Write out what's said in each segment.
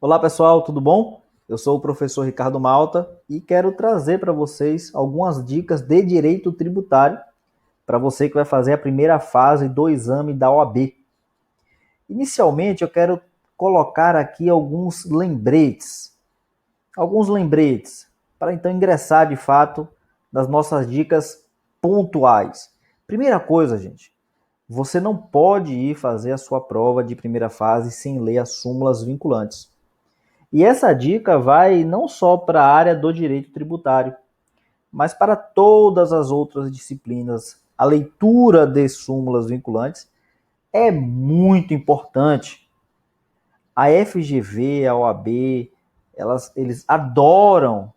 Olá pessoal, tudo bom? Eu sou o professor Ricardo Malta e quero trazer para vocês algumas dicas de direito tributário para você que vai fazer a primeira fase do exame da OAB. Inicialmente, eu quero colocar aqui alguns lembretes, para então ingressar de fato nas nossas dicas pontuais. Primeira coisa, gente, você não pode ir fazer a sua prova de primeira fase sem ler as súmulas vinculantes. E essa dica vai não só para a área do direito tributário, mas para todas as outras disciplinas. A leitura de súmulas vinculantes é muito importante. A FGV, a OAB, eles adoram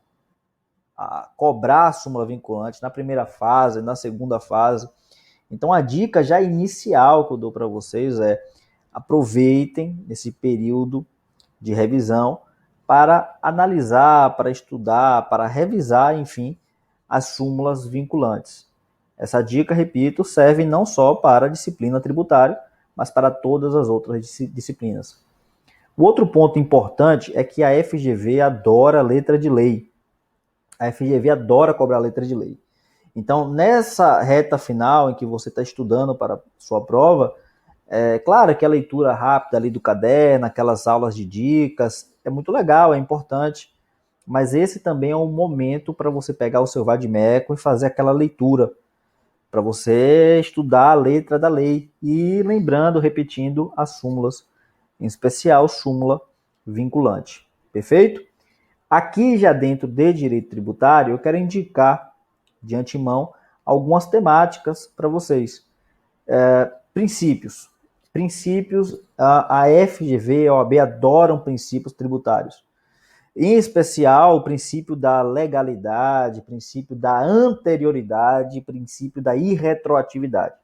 cobrar a súmula vinculante na primeira fase, na segunda fase. Então a dica já inicial que eu dou para vocês é aproveitem esse período de revisão para analisar, para estudar, para revisar, enfim, as súmulas vinculantes. Essa dica, repito, serve não só para a disciplina tributária, mas para todas as outras disciplinas. O outro ponto importante é que a FGV adora letra de lei. A FGV adora cobrar letra de lei. Então, nessa reta final em que você está estudando para sua prova, é claro que a leitura rápida ali do caderno, aquelas aulas de dicas, é muito legal, é importante, mas esse também é um momento para você pegar o seu vade-mecum e fazer aquela leitura, para você estudar a letra da lei e lembrando, repetindo as súmulas, em especial súmula vinculante. Perfeito? Aqui já dentro de direito tributário, eu quero indicar de antemão algumas temáticas para vocês. Princípios. Princípios, a FGV e a OAB adoram princípios tributários. Em especial, o princípio da legalidade, princípio da anterioridade, princípio da irretroatividade.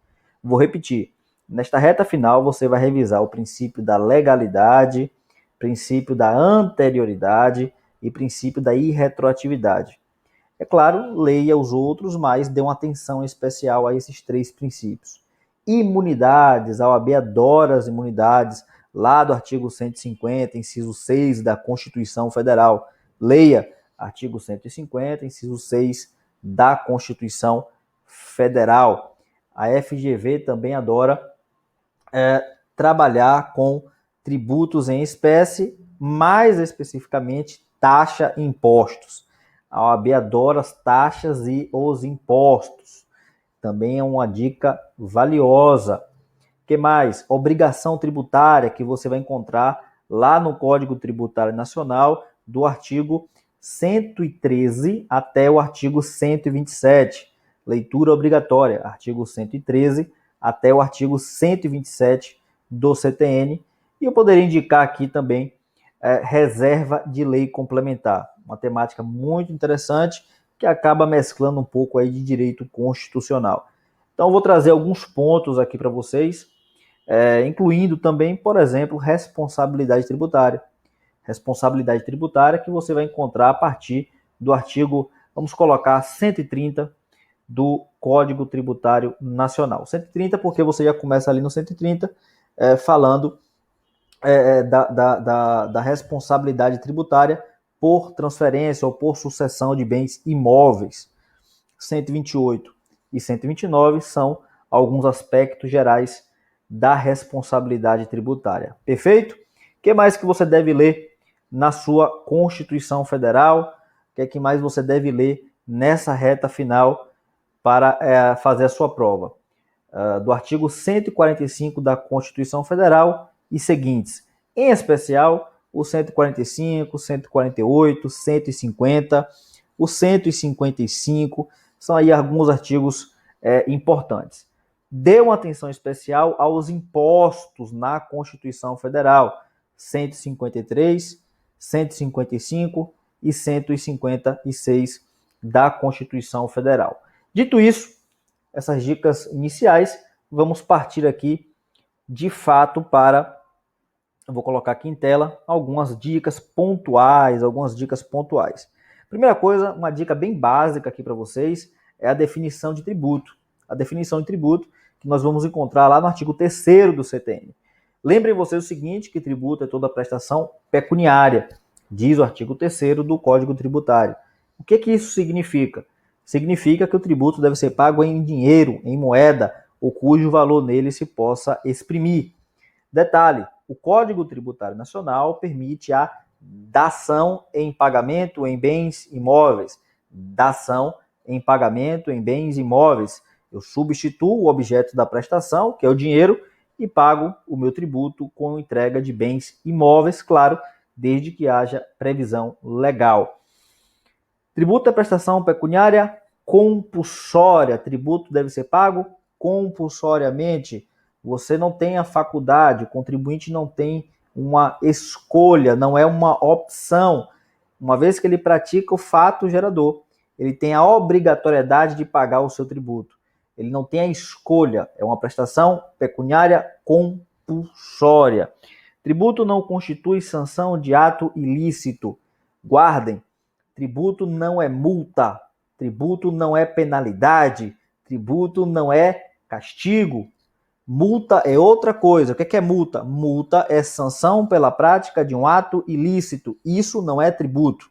Vou repetir. Nesta reta final, você vai revisar o princípio da legalidade, princípio da anterioridade e princípio da irretroatividade. É claro, leia os outros, mas dê uma atenção especial a esses três princípios. Imunidades, a OAB adora as imunidades, lá do artigo 150, inciso 6 da Constituição Federal. Leia artigo 150, inciso 6 da Constituição Federal. A FGV também adora trabalhar com tributos em espécie, mais especificamente taxa e impostos. A OAB adora as taxas e os impostos. Também é uma dica valiosa. O que mais? Obrigação tributária, que você vai encontrar lá no Código Tributário Nacional, do artigo 113 até o artigo 127. Leitura obrigatória, artigo 113 até o artigo 127 do CTN. E eu poderia indicar aqui também reserva de lei complementar, uma temática muito interessante que acaba mesclando um pouco aí de direito constitucional. Então, eu vou trazer alguns pontos aqui para vocês, incluindo também, por exemplo, responsabilidade tributária. Responsabilidade tributária que você vai encontrar a partir do artigo, vamos colocar, 130 do Código Tributário Nacional. 130 porque você já começa ali no 130 falando da responsabilidade tributária por transferência ou por sucessão de bens imóveis. 128 e 129 são alguns aspectos gerais da responsabilidade tributária. Perfeito? O que mais que você deve ler na sua Constituição Federal? O que mais você deve ler nessa reta final para fazer a sua prova? Do artigo 145 da Constituição Federal e seguintes. Em especial, o 145, 148, 150, o 155, são aí alguns artigos importantes. Dê uma atenção especial aos impostos na Constituição Federal, 153, 155 e 156 da Constituição Federal. Dito isso, essas dicas iniciais, vamos partir aqui de fato para, eu vou colocar aqui em tela, algumas dicas pontuais. Primeira coisa, uma dica bem básica aqui para vocês, é a definição de tributo. A definição de tributo que nós vamos encontrar lá no artigo 3º do CTN. Lembrem vocês o seguinte, que tributo é toda prestação pecuniária, diz o artigo 3º do Código Tributário. O que isso significa? Significa que o tributo deve ser pago em dinheiro, em moeda, ou cujo valor nele se possa exprimir. Detalhe, o Código Tributário Nacional permite a dação em pagamento em bens imóveis. Dação em pagamento em bens imóveis. Eu substituo o objeto da prestação, que é o dinheiro, e pago o meu tributo com entrega de bens imóveis, claro, desde que haja previsão legal. Tributo é prestação pecuniária compulsória. Tributo deve ser pago compulsoriamente. Você não tem a faculdade, o contribuinte não tem uma escolha, não é uma opção. Uma vez que ele pratica o fato gerador, ele tem a obrigatoriedade de pagar o seu tributo. Ele não tem a escolha, é uma prestação pecuniária compulsória. Tributo não constitui sanção de ato ilícito. Guardem, tributo não é multa, tributo não é penalidade, tributo não é castigo. Multa é outra coisa. O que é multa? Multa é sanção pela prática de um ato ilícito. Isso não é tributo.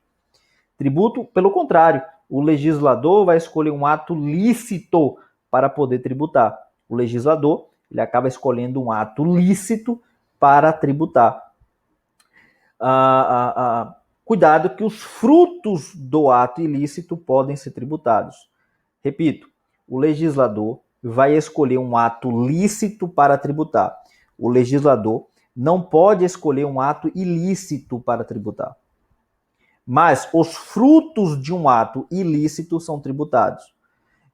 Tributo, pelo contrário, o legislador vai escolher um ato lícito para poder tributar. O legislador, ele acaba escolhendo um ato lícito para tributar. Cuidado que os frutos do ato ilícito podem ser tributados. Repito, o legislador vai escolher um ato lícito para tributar. O legislador não pode escolher um ato ilícito para tributar. Mas os frutos de um ato ilícito são tributados.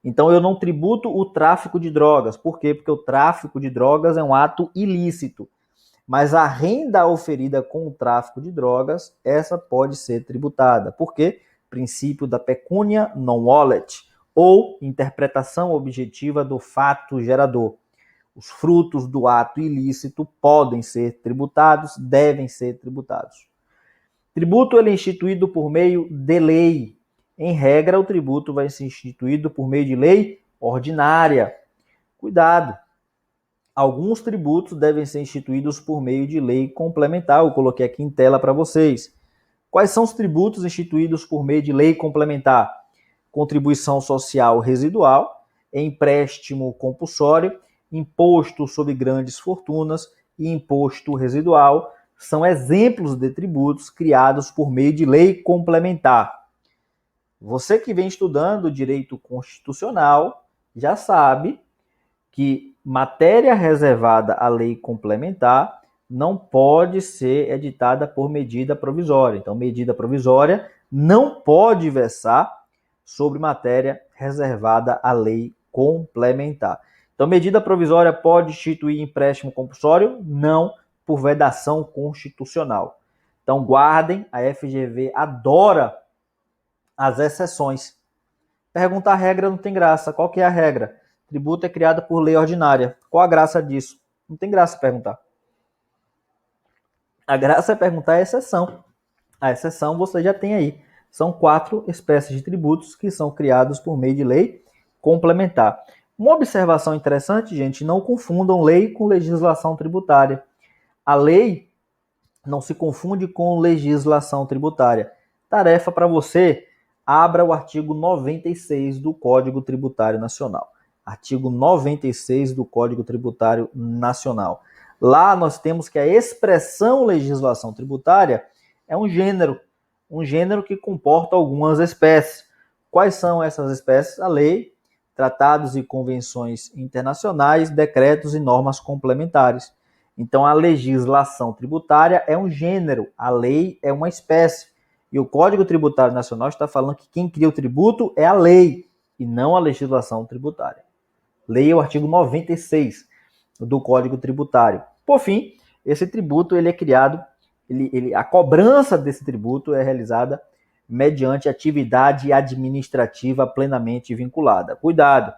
Então eu não tributo o tráfico de drogas. Por quê? Porque o tráfico de drogas é um ato ilícito. Mas a renda oferida com o tráfico de drogas, essa pode ser tributada. Por quê? Princípio da pecúnia non olet, ou interpretação objetiva do fato gerador. Os frutos do ato ilícito podem ser tributados, devem ser tributados. Tributo ele é instituído por meio de lei. Em regra, o tributo vai ser instituído por meio de lei ordinária. Cuidado! Alguns tributos devem ser instituídos por meio de lei complementar. Eu coloquei aqui em tela para vocês. Quais são os tributos instituídos por meio de lei complementar? Contribuição social residual, empréstimo compulsório, imposto sobre grandes fortunas e imposto residual são exemplos de tributos criados por meio de lei complementar. Você que vem estudando direito constitucional já sabe que matéria reservada à lei complementar não pode ser editada por medida provisória. Então, medida provisória não pode versar sobre matéria reservada à lei complementar. Então, medida provisória pode instituir empréstimo compulsório? Não, por vedação constitucional. Então, guardem, a FGV adora as exceções. Perguntar a regra não tem graça. Qual que é a regra? Tributo é criado por lei ordinária. Qual a graça disso? Não tem graça perguntar. A graça é perguntar a exceção. A exceção você já tem aí. São 4 espécies de tributos que são criados por meio de lei complementar. Uma observação interessante, gente, não confundam lei com legislação tributária. A lei não se confunde com legislação tributária. Tarefa para você, abra o artigo 96 do Código Tributário Nacional. Artigo 96 do Código Tributário Nacional. Lá nós temos que a expressão legislação tributária é um gênero que comporta algumas espécies. Quais são essas espécies? A lei, tratados e convenções internacionais, decretos e normas complementares. Então, a legislação tributária é um gênero, a lei é uma espécie. E o Código Tributário Nacional está falando que quem cria o tributo é a lei e não a legislação tributária. Leia o artigo 96 do Código Tributário. Por fim, esse tributo ele é criado, a cobrança desse tributo é realizada mediante atividade administrativa plenamente vinculada. Cuidado!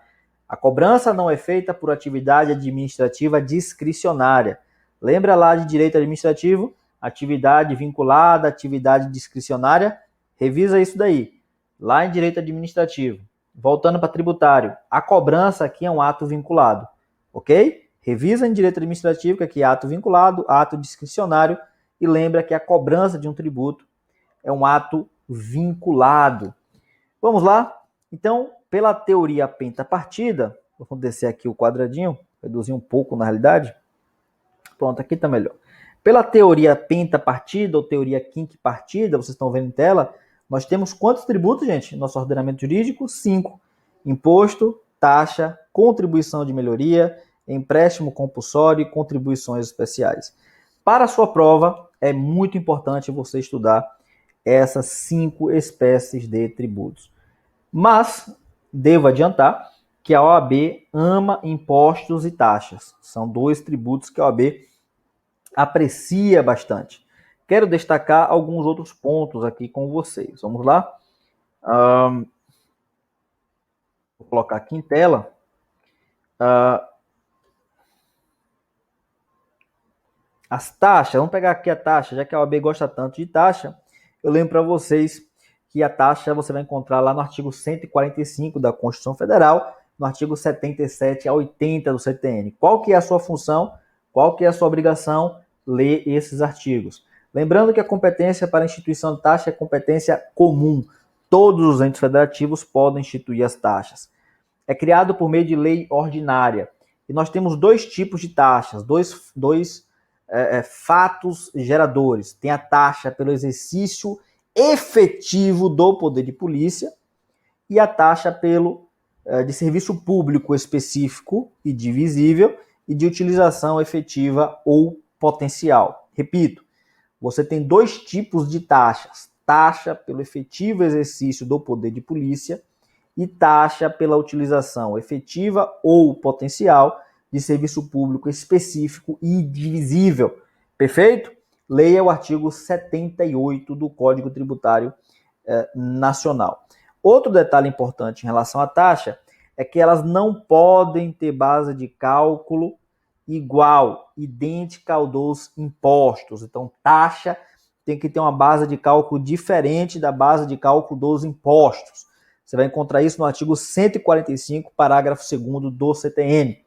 A cobrança não é feita por atividade administrativa discricionária. Lembra lá de direito administrativo? Atividade vinculada, atividade discricionária. Revisa isso daí. Lá em direito administrativo. Voltando para tributário. A cobrança aqui é um ato vinculado. Ok? Revisa em direito administrativo, que aqui é ato vinculado, ato discricionário, e lembra que a cobrança de um tributo é um ato vinculado. Vamos lá? Então, pela teoria pentapartida, vou descer aqui o quadradinho, reduzir um pouco na realidade. Pronto, aqui está melhor. Pela teoria pentapartida ou teoria quinquepartida, vocês estão vendo em tela, nós temos quantos tributos, gente? Nosso ordenamento jurídico? 5. Imposto, taxa, contribuição de melhoria, empréstimo compulsório e contribuições especiais. Para a sua prova, é muito importante você estudar essas 5 espécies de tributos. Mas, devo adiantar que a OAB ama impostos e taxas. São 2 tributos que a OAB aprecia bastante. Quero destacar alguns outros pontos aqui com vocês. Vamos lá? Vou colocar aqui em tela. As taxas, vamos pegar aqui a taxa, já que a OAB gosta tanto de taxa, eu lembro para vocês que a taxa você vai encontrar lá no artigo 145 da Constituição Federal, no artigo 77 a 80 do CTN. Qual que é a sua função? Qual que é a sua obrigação? Ler esses artigos. Lembrando que a competência para a instituição de taxa é competência comum. Todos os entes federativos podem instituir as taxas. É criado por meio de lei ordinária. E nós temos 2 tipos de taxas, dois fatos geradores. Tem a taxa pelo exercício efetivo do poder de polícia e a taxa de serviço público específico e divisível e de utilização efetiva ou potencial. Repito, você tem 2 tipos de taxas. Taxa pelo efetivo exercício do poder de polícia e taxa pela utilização efetiva ou potencial de serviço público específico e divisível. Perfeito? Leia o artigo 78 do Código Tributário Nacional. Outro detalhe importante em relação à taxa é que elas não podem ter base de cálculo igual, idêntica ao dos impostos. Então, taxa tem que ter uma base de cálculo diferente da base de cálculo dos impostos. Você vai encontrar isso no artigo 145, parágrafo 2º do CTN.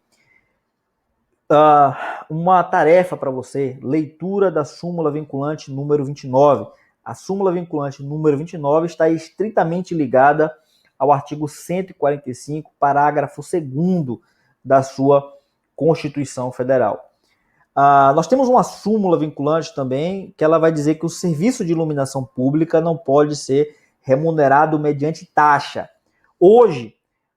Uma tarefa para você, leitura da súmula vinculante número 29. A súmula vinculante número 29 está estritamente ligada ao artigo 145, parágrafo 2º da sua Constituição Federal. Nós temos uma súmula vinculante também, que ela vai dizer que o serviço de iluminação pública não pode ser remunerado mediante taxa. Hoje,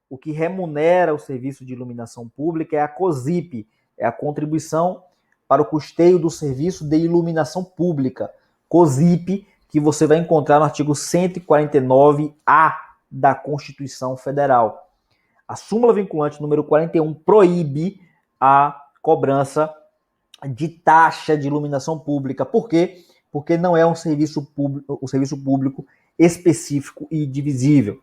o que remunera o serviço de iluminação pública é a COSIP, é a contribuição para o custeio do serviço de iluminação pública, COSIP, que você vai encontrar no artigo 149-A da Constituição Federal. A súmula vinculante número 41 proíbe a cobrança de taxa de iluminação pública. Por quê? Porque não é um serviço público específico e divisível.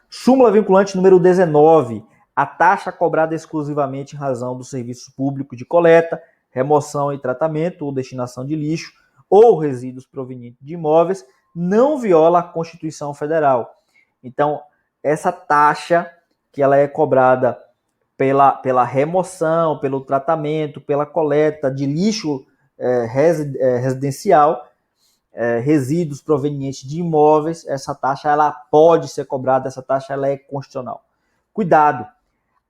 Súmula vinculante número 19. A taxa cobrada exclusivamente em razão do serviço público de coleta, remoção e tratamento ou destinação de lixo ou resíduos provenientes de imóveis não viola a Constituição Federal. Então, essa taxa que ela é cobrada pela remoção, pelo tratamento, pela coleta de lixo residencial, resíduos provenientes de imóveis, essa taxa ela pode ser cobrada, essa taxa ela é constitucional. Cuidado!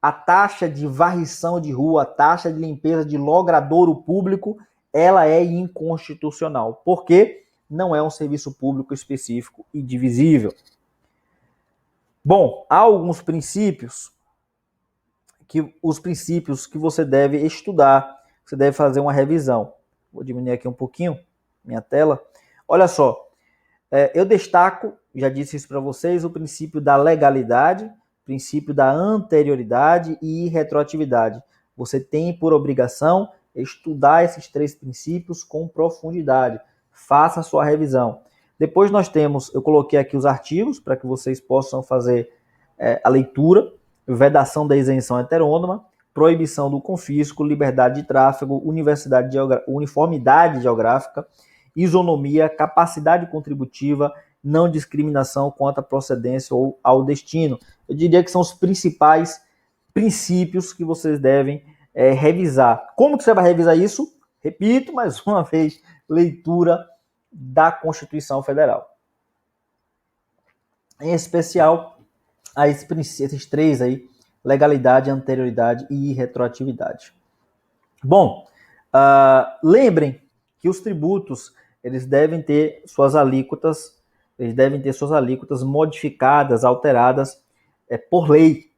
A taxa de varrição de rua, a taxa de limpeza de logradouro público, ela é inconstitucional, porque não é um serviço público específico e divisível. Bom, há alguns princípios que você deve estudar, você deve fazer uma revisão. Vou diminuir aqui um pouquinho minha tela. Olha só, eu destaco, já disse isso para vocês, o princípio da legalidade, princípio da anterioridade e retroatividade. Você tem por obrigação estudar esses 3 princípios com profundidade. Faça a sua revisão. Depois nós temos, eu coloquei aqui os artigos para que vocês possam fazer a leitura. Vedação da isenção heterônoma, proibição do confisco, liberdade de tráfego, uniformidade geográfica, isonomia, capacidade contributiva, não discriminação quanto à procedência ou ao destino. Eu diria que são os principais princípios que vocês devem revisar. Como que você vai revisar isso? Repito, mais uma vez, leitura da Constituição Federal. Em especial, esses três aí, legalidade, anterioridade e retroatividade. Bom, lembrem que os tributos eles devem ter suas alíquotas modificadas, alteradas por lei.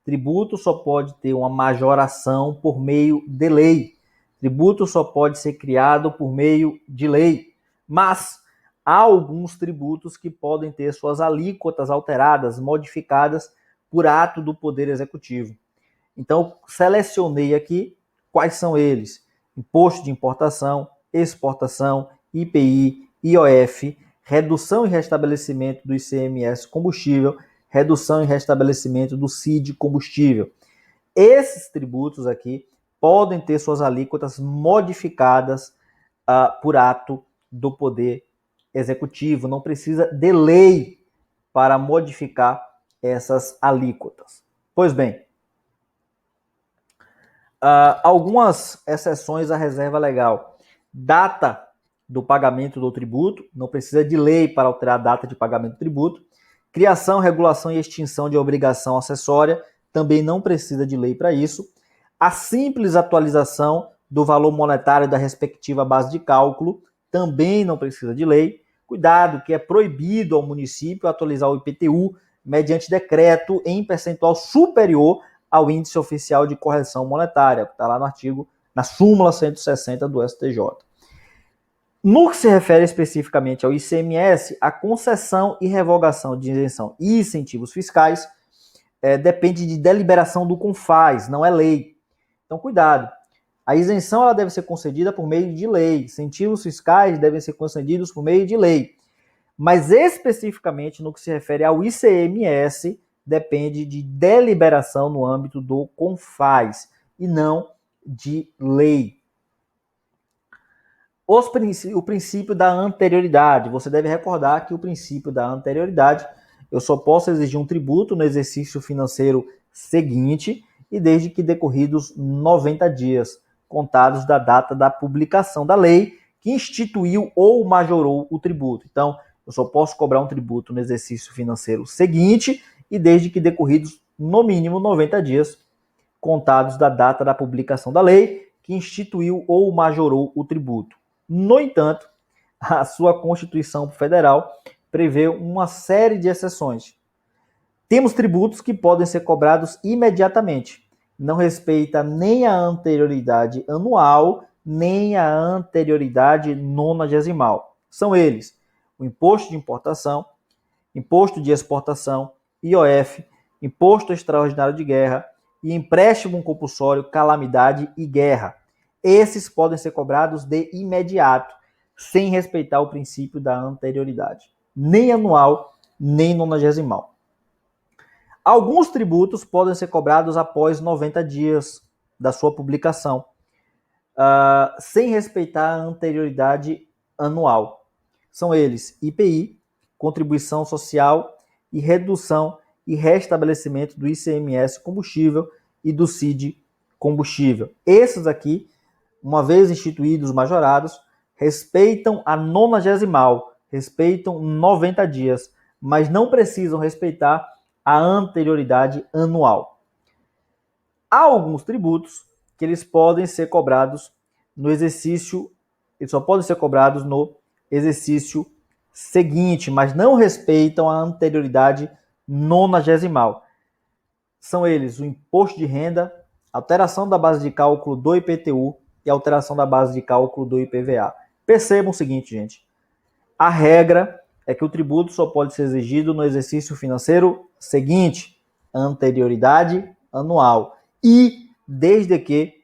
Tributo só pode ter uma majoração por meio de lei. Tributo só pode ser criado por meio de lei. Mas há alguns tributos que podem ter suas alíquotas alteradas, modificadas por ato do Poder Executivo. Então, selecionei aqui quais são eles: imposto de importação, exportação, IPI, IOF, redução e restabelecimento do ICMS combustível, redução e restabelecimento do CID combustível. Esses tributos aqui podem ter suas alíquotas modificadas por ato do Poder Executivo. Não precisa de lei para modificar essas alíquotas. Pois bem, algumas exceções à reserva legal. Data do pagamento do tributo, não precisa de lei para alterar a data de pagamento do tributo. Criação, regulação e extinção de obrigação acessória, também não precisa de lei para isso. A simples atualização do valor monetário da respectiva base de cálculo, também não precisa de lei. Cuidado, que é proibido ao município atualizar o IPTU mediante decreto em percentual superior ao índice oficial de correção monetária, que está lá no artigo, na súmula 160 do STJ. No que se refere especificamente ao ICMS, a concessão e revogação de isenção e incentivos fiscais depende de deliberação do CONFAZ, não é lei. Então, cuidado. A isenção ela deve ser concedida por meio de lei. Incentivos fiscais devem ser concedidos por meio de lei. Mas especificamente no que se refere ao ICMS, depende de deliberação no âmbito do CONFAZ e não de lei. O princípio da anterioridade. Você deve recordar que o princípio da anterioridade, eu só posso exigir um tributo no exercício financeiro seguinte e desde que decorridos 90 dias, contados da data da publicação da lei que instituiu ou majorou o tributo. Então, eu só posso cobrar um tributo no exercício financeiro seguinte e desde que decorridos, no mínimo, 90 dias, contados da data da publicação da lei que instituiu ou majorou o tributo. No entanto, a sua Constituição Federal prevê uma série de exceções. Temos tributos que podem ser cobrados imediatamente. Não respeita nem a anterioridade anual, nem a anterioridade nonagesimal. São eles: o imposto de importação, imposto de exportação, IOF, imposto extraordinário de guerra e empréstimo compulsório, calamidade e guerra. Esses podem ser cobrados de imediato, sem respeitar o princípio da anterioridade, nem anual, nem nonagesimal. Alguns tributos podem ser cobrados após 90 dias da sua publicação, sem respeitar a anterioridade anual. São eles: IPI, contribuição social e redução e restabelecimento do ICMS combustível e do CID combustível. Esses aqui, uma vez instituídos, majorados, respeitam a nonagesimal, respeitam 90 dias, mas não precisam respeitar a anterioridade anual. Há alguns tributos que eles podem ser cobrados no exercício, eles só podem ser cobrados no exercício seguinte, mas não respeitam a anterioridade nonagesimal. São eles o imposto de renda, alteração da base de cálculo do IPTU e alteração da base de cálculo do IPVA. Percebam o seguinte, gente. A regra é que o tributo só pode ser exigido no exercício financeiro seguinte, anterioridade anual, e desde que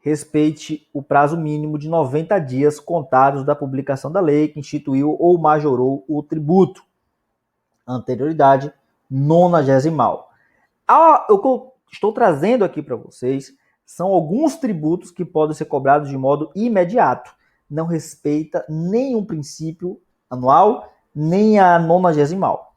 respeite o prazo mínimo de 90 dias contados da publicação da lei que instituiu ou majorou o tributo. Anterioridade nonagesimal. O que eu estou trazendo aqui para vocês são alguns tributos que podem ser cobrados de modo imediato. Não respeita nenhum princípio anual, nem a nonagesimal.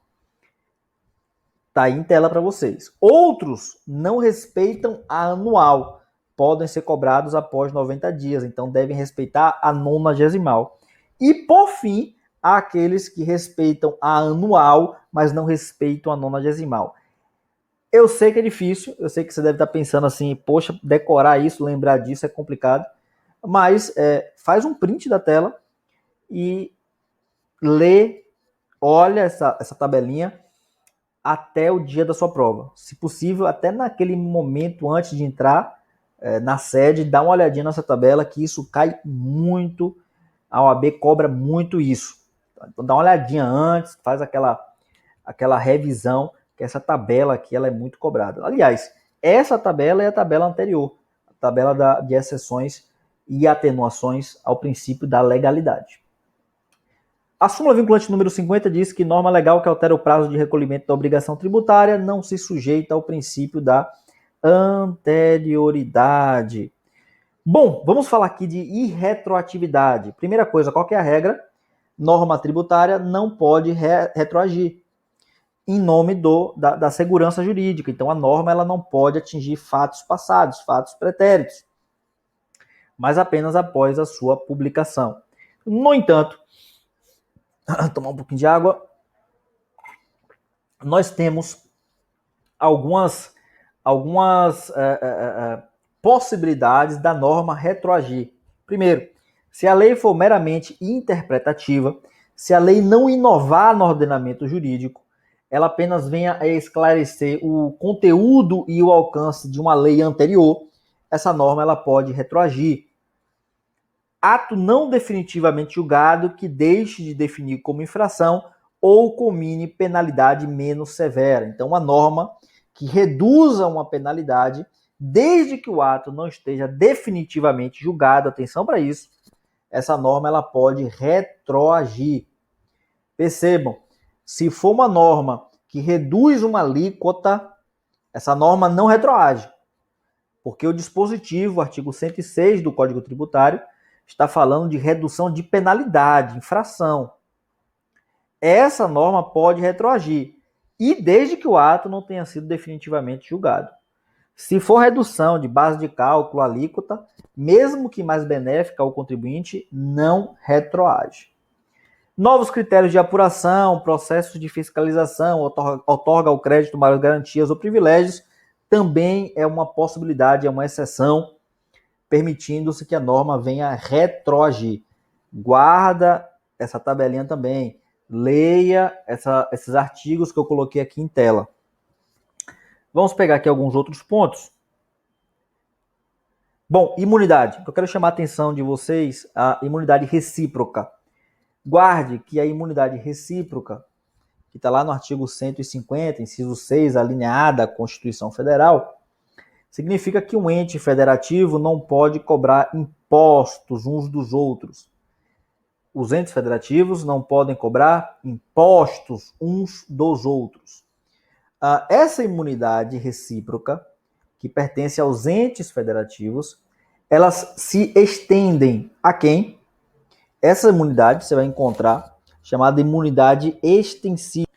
Está aí em tela para vocês. Outros não respeitam a anual. podem ser cobrados após 90 dias, então devem respeitar a 90ª. E, por fim, há aqueles que respeitam a anual, mas não respeitam a 90ª. Eu sei que é difícil, eu sei que você deve estar pensando assim, poxa, decorar isso, lembrar disso é complicado, mas faz um print da tela e lê, olha essa tabelinha até o dia da sua prova. Se possível, até naquele momento antes de entrar na sede, dá uma olhadinha nessa tabela, que isso cai muito, a OAB cobra muito isso. Então dá uma olhadinha antes, faz aquela revisão, que essa tabela aqui ela é muito cobrada. Aliás, essa tabela é a tabela anterior, a tabela de exceções e atenuações ao princípio da legalidade. A súmula vinculante número 50 diz que norma legal que altera o prazo de recolhimento da obrigação tributária não se sujeita ao princípio da anterioridade. Bom, vamos falar aqui de irretroatividade. Primeira coisa, qual que é a regra? Norma tributária não pode retroagir em nome da segurança jurídica. Então, a norma ela não pode atingir fatos passados, fatos pretéritos, mas apenas após a sua publicação. No entanto, tomar um pouquinho de água, nós temos algumas possibilidades da norma retroagir. Primeiro, se a lei for meramente interpretativa, se a lei não inovar no ordenamento jurídico, ela apenas venha a esclarecer o conteúdo e o alcance de uma lei anterior, essa norma ela pode retroagir. Ato não definitivamente julgado que deixe de definir como infração ou comine penalidade menos severa. Então, uma norma que reduza uma penalidade desde que o ato não esteja definitivamente julgado, atenção para isso, essa norma ela pode retroagir. Percebam, se for uma norma que reduz uma alíquota, essa norma não retroage, porque o dispositivo, o artigo 106 do Código Tributário, está falando de redução de penalidade, infração. Essa norma pode retroagir, e desde que o ato não tenha sido definitivamente julgado. Se for redução de base de cálculo, alíquota, mesmo que mais benéfica ao contribuinte, não retroage. Novos critérios de apuração, processos de fiscalização, outorga ao crédito maiores garantias ou privilégios, também é uma possibilidade, é uma exceção, permitindo-se que a norma venha retroagir. Guarda essa tabelinha também. Leia esses artigos que eu coloquei aqui em tela. Vamos pegar aqui alguns outros pontos. Bom, imunidade. Eu quero chamar a atenção de vocês a imunidade recíproca. Guarde que a imunidade recíproca, que está lá no artigo 150, inciso 6, alineada à Constituição Federal, significa que um ente federativo não pode cobrar impostos uns dos outros. Os entes federativos não podem cobrar impostos uns dos outros. Essa imunidade recíproca, que pertence aos entes federativos, elas se estendem a quem? Essa imunidade você vai encontrar chamada imunidade extensiva.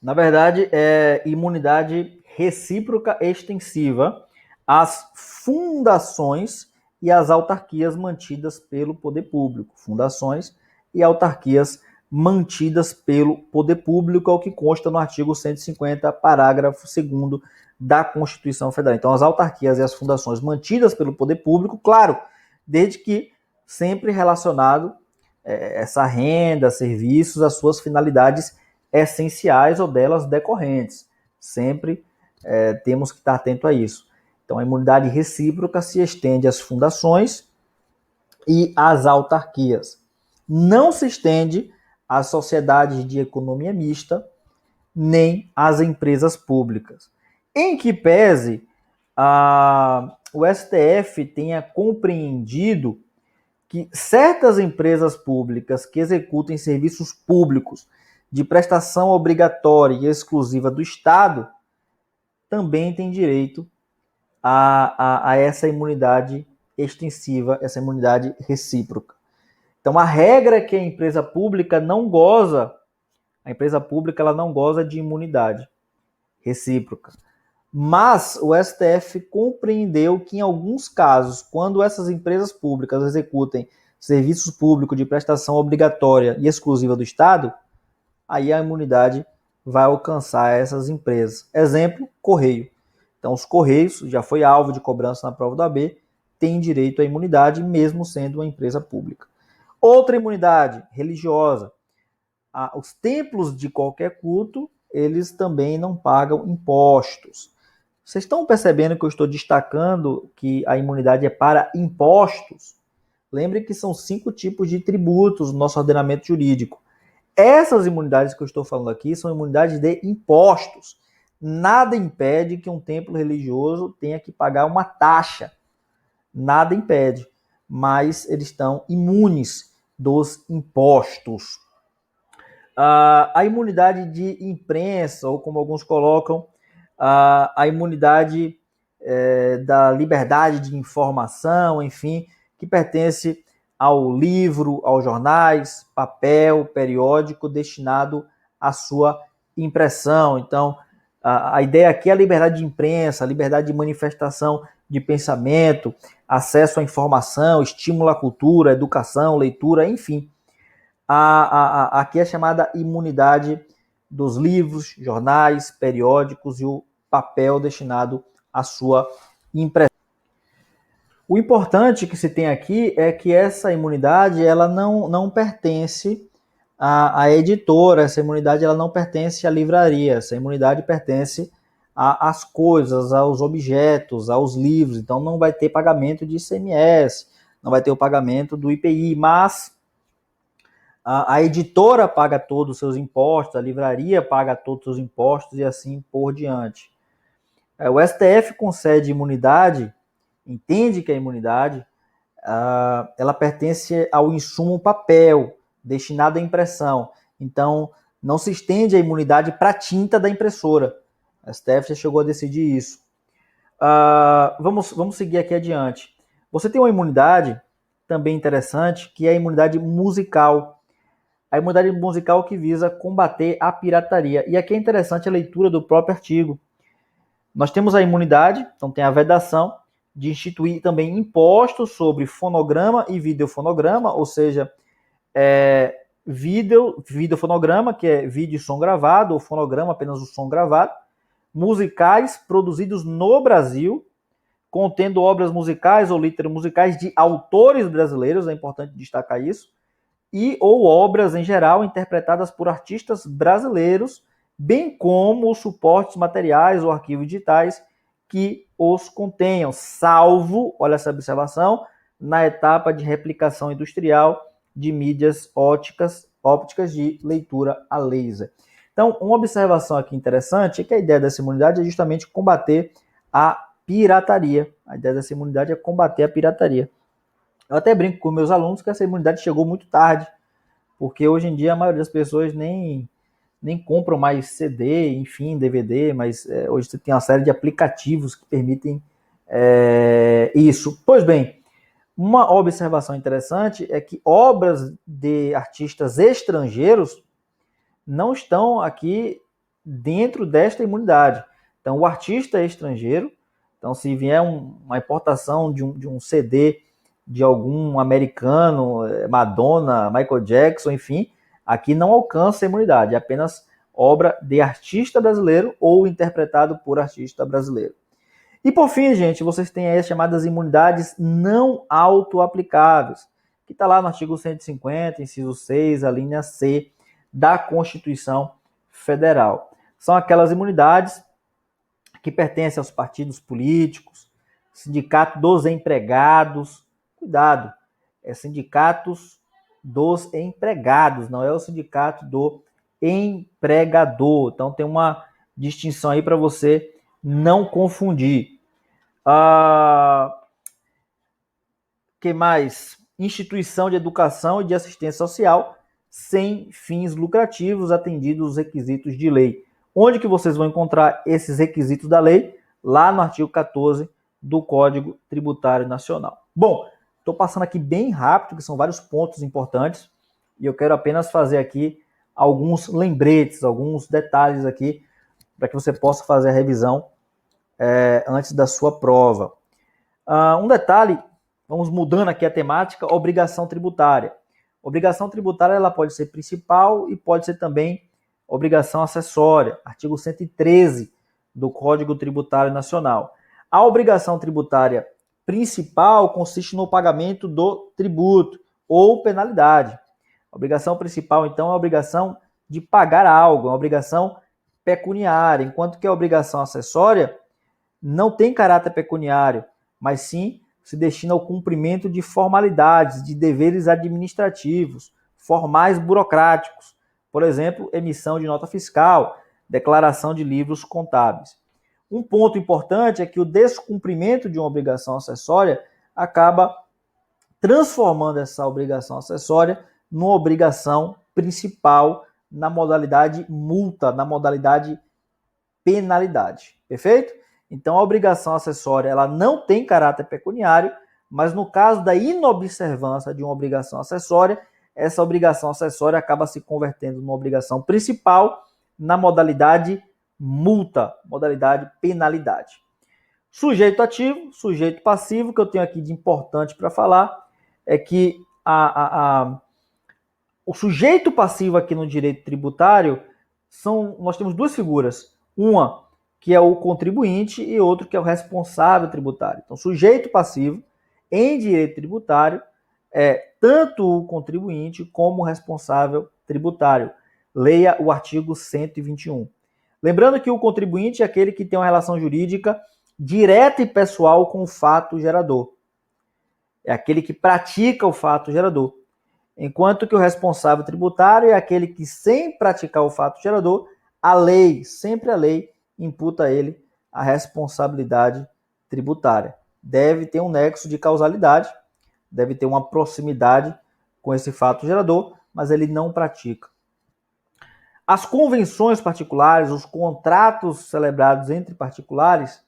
Na verdade, é imunidade recíproca extensiva às fundações e às autarquias mantidas pelo poder público. Fundações e autarquias mantidas pelo poder público, é o que consta no artigo 150, parágrafo 2º da Constituição Federal. Então, as autarquias e as fundações mantidas pelo poder público, claro, desde que sempre relacionado essa renda, serviços, às suas finalidades essenciais ou delas decorrentes. Sempre temos que estar atento a isso. Então, a imunidade recíproca se estende às fundações e às autarquias. Não se estende às sociedades de economia mista, nem às empresas públicas. Em que pese o STF tenha compreendido que certas empresas públicas que executem serviços públicos de prestação obrigatória e exclusiva do Estado também têm direito a essa imunidade extensiva, essa imunidade recíproca. Então, a regra é que a empresa pública não goza de imunidade recíproca. Mas o STF compreendeu que, em alguns casos, quando essas empresas públicas executem serviços públicos de prestação obrigatória e exclusiva do Estado, aí a imunidade vai alcançar essas empresas. Exemplo, Correio. Então, os Correios, já foi alvo de cobrança na prova do AB, têm direito à imunidade, mesmo sendo uma empresa pública. Outra imunidade religiosa. Os templos de qualquer culto, eles também não pagam impostos. Vocês estão percebendo que eu estou destacando que a imunidade é para impostos? Lembre que são 5 tipos de tributos no nosso ordenamento jurídico. Essas imunidades que eu estou falando aqui são imunidades de impostos. Nada impede que um templo religioso tenha que pagar uma taxa. Nada impede. Mas eles estão imunes dos impostos. A imunidade de imprensa, ou como alguns colocam, a imunidade da liberdade de informação, enfim, que pertence ao livro, aos jornais, papel, periódico destinado à sua impressão. Então, a ideia aqui é a liberdade de imprensa, a liberdade de manifestação de pensamento, acesso à informação, estímulo à cultura, educação, leitura, enfim. Aqui é chamada imunidade dos livros, jornais, periódicos e o papel destinado à sua impressão. O importante que se tem aqui é que essa imunidade ela não pertence à editora, essa imunidade ela não pertence à livraria, essa imunidade pertence às coisas, aos objetos, aos livros. Então não vai ter pagamento de ICMS, não vai ter o pagamento do IPI, mas a editora paga todos os seus impostos, a livraria paga todos os impostos e assim por diante. O STF concede imunidade, entende que a imunidade ela pertence ao insumo papel, destinado à impressão. Então, não se estende a imunidade para a tinta da impressora. O STF já chegou a decidir isso. Vamos seguir aqui adiante. Você tem uma imunidade também interessante, que é a imunidade musical. A imunidade musical que visa combater a pirataria. E aqui é interessante a leitura do próprio artigo. Nós temos a imunidade, então tem a vedação de instituir também impostos sobre fonograma e videofonograma, ou seja, videofonograma, que é vídeo e som gravado, ou fonograma, apenas o som gravado, musicais produzidos no Brasil, contendo obras musicais ou letras musicais de autores brasileiros, é importante destacar isso, e ou obras em geral interpretadas por artistas brasileiros, bem como os suportes materiais ou arquivos digitais que os contenham, salvo, olha essa observação, na etapa de replicação industrial de mídias ópticas de leitura a laser. Então, uma observação aqui interessante é que a ideia dessa imunidade é justamente combater a pirataria. A ideia dessa imunidade é combater a pirataria. Eu até brinco com meus alunos que essa imunidade chegou muito tarde, porque hoje em dia a maioria das pessoas nem compram mais CD, enfim, DVD, mas hoje você tem uma série de aplicativos que permitem isso. Pois bem, uma observação interessante é que obras de artistas estrangeiros não estão aqui dentro desta imunidade. Então, o artista é estrangeiro, então se vier uma importação de um CD de algum americano, Madonna, Michael Jackson, enfim, aqui não alcança a imunidade, é apenas obra de artista brasileiro ou interpretado por artista brasileiro. E por fim, gente, vocês têm aí as chamadas imunidades não autoaplicáveis, que está lá no artigo 150, inciso 6, a linha C da Constituição Federal. São aquelas imunidades que pertencem aos partidos políticos, sindicato dos empregados, cuidado, é sindicatos dos empregados, não é o sindicato do empregador. Então tem uma distinção aí para você não confundir. Que mais? Instituição de educação e de assistência social sem fins lucrativos, atendidos os requisitos de lei. Onde que vocês vão encontrar esses requisitos da lei? Lá no artigo 14 do Código Tributário Nacional. Bom, estou passando aqui bem rápido, que são vários pontos importantes, e eu quero apenas fazer aqui alguns lembretes, alguns detalhes aqui, para que você possa fazer a revisão antes da sua prova. Um detalhe, vamos mudando aqui a temática, obrigação tributária. Obrigação tributária ela pode ser principal e pode ser também obrigação acessória, artigo 113 do Código Tributário Nacional. A obrigação tributária principal consiste no pagamento do tributo ou penalidade. A obrigação principal, então, é a obrigação de pagar algo, é uma obrigação pecuniária, enquanto que a obrigação acessória não tem caráter pecuniário, mas sim se destina ao cumprimento de formalidades, de deveres administrativos, formais burocráticos, por exemplo, emissão de nota fiscal, declaração de livros contábeis. Um ponto importante é que o descumprimento de uma obrigação acessória acaba transformando essa obrigação acessória numa obrigação principal na modalidade multa, na modalidade penalidade. Perfeito? Então, a obrigação acessória ela não tem caráter pecuniário, mas no caso da inobservância de uma obrigação acessória, essa obrigação acessória acaba se convertendo numa obrigação principal na modalidade multa, modalidade penalidade. Sujeito ativo, sujeito passivo, que eu tenho aqui de importante para falar, é que o sujeito passivo aqui no direito tributário, nós temos duas figuras. Uma que é o contribuinte e outro que é o responsável tributário. Então, sujeito passivo em direito tributário é tanto o contribuinte como o responsável tributário. Leia o artigo 121. Lembrando que o contribuinte é aquele que tem uma relação jurídica direta e pessoal com o fato gerador. É aquele que pratica o fato gerador. Enquanto que o responsável tributário é aquele que, sem praticar o fato gerador, a lei, sempre a lei, imputa a ele a responsabilidade tributária. Deve ter um nexo de causalidade, deve ter uma proximidade com esse fato gerador, mas ele não pratica. As convenções particulares, os contratos celebrados entre particulares,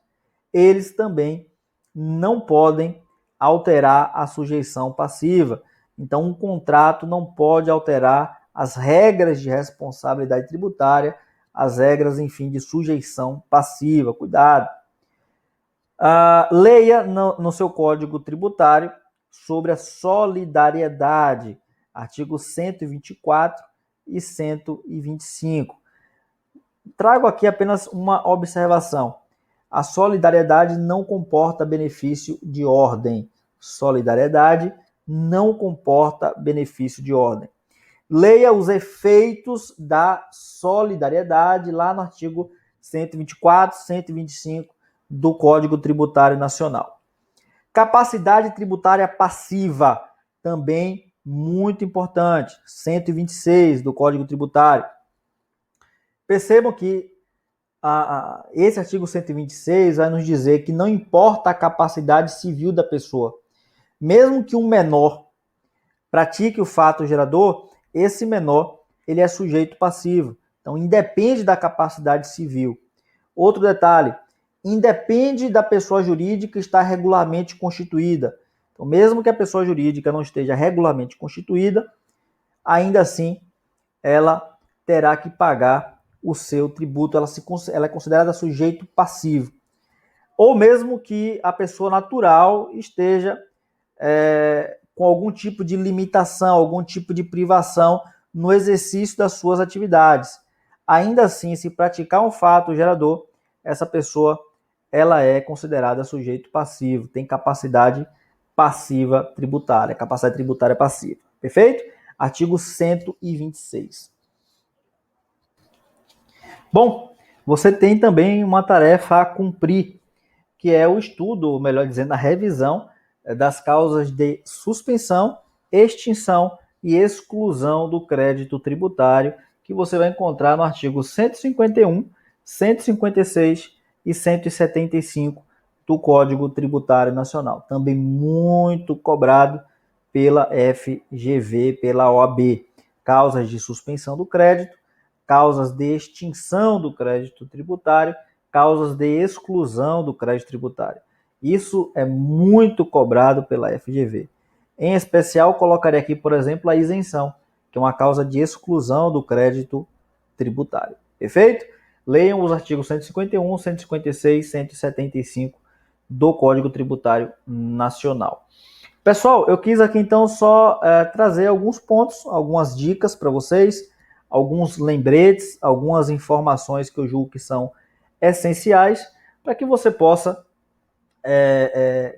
eles também não podem alterar a sujeição passiva. Então, um contrato não pode alterar as regras de responsabilidade tributária, as regras, enfim, de sujeição passiva. Cuidado. Leia no seu Código Tributário sobre a solidariedade, artigo 124 e 125. Trago aqui apenas uma observação. A solidariedade não comporta benefício de ordem. Solidariedade não comporta benefício de ordem. Leia os efeitos da solidariedade lá no artigo 124, 125 do Código Tributário Nacional. Capacidade tributária passiva, também muito importante, 126 do Código Tributário. Percebam que esse artigo 126 vai nos dizer que não importa a capacidade civil da pessoa. Mesmo que um menor pratique o fato gerador, esse menor ele é sujeito passivo. Então, independe da capacidade civil. Outro detalhe, independe da pessoa jurídica estar regularmente constituída. Então, mesmo que a pessoa jurídica não esteja regularmente constituída, ainda assim, ela terá que pagar o seu tributo, ela é considerada sujeito passivo. Ou mesmo que a pessoa natural esteja com algum tipo de limitação, algum tipo de privação no exercício das suas atividades. Ainda assim, se praticar um fato gerador, essa pessoa ela é considerada sujeito passivo, tem capacidade passiva tributária, capacidade tributária passiva. Perfeito? Artigo 126. Bom, você tem também uma tarefa a cumprir, que é o estudo, ou melhor dizendo, a revisão das causas de suspensão, extinção e exclusão do crédito tributário, que você vai encontrar no artigo 151, 156 e 175 do Código Tributário Nacional. Também muito cobrado pela FGV, pela OAB. Causas de suspensão do crédito, causas de extinção do crédito tributário, causas de exclusão do crédito tributário. Isso é muito cobrado pela FGV. Em especial, colocaria aqui, por exemplo, a isenção, que é uma causa de exclusão do crédito tributário. Perfeito? leiam os artigos 151, 156, 175 do Código Tributário Nacional. Pessoal, eu quis aqui então só trazer alguns pontos, algumas dicas para vocês, alguns lembretes, algumas informações que eu julgo que são essenciais para que você possa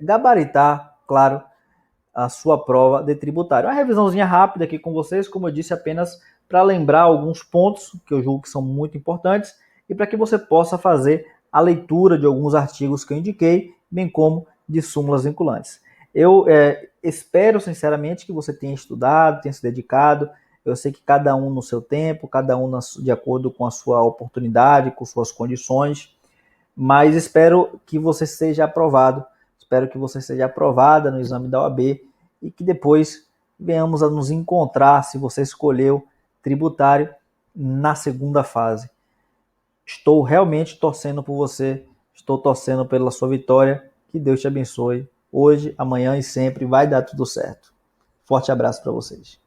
gabaritar, claro, a sua prova de tributário. Uma revisãozinha rápida aqui com vocês, como eu disse, apenas para lembrar alguns pontos que eu julgo que são muito importantes e para que você possa fazer a leitura de alguns artigos que eu indiquei, bem como de súmulas vinculantes. Eu espero sinceramente que você tenha estudado, tenha se dedicado. Eu sei que cada um no seu tempo, cada um de acordo com a sua oportunidade, com suas condições, mas espero que você seja aprovado, espero que você seja aprovada no exame da OAB e que depois venhamos a nos encontrar, se você escolheu tributário, na segunda fase. Estou realmente torcendo por você, estou torcendo pela sua vitória, que Deus te abençoe, hoje, amanhã e sempre, vai dar tudo certo. Forte abraço para vocês.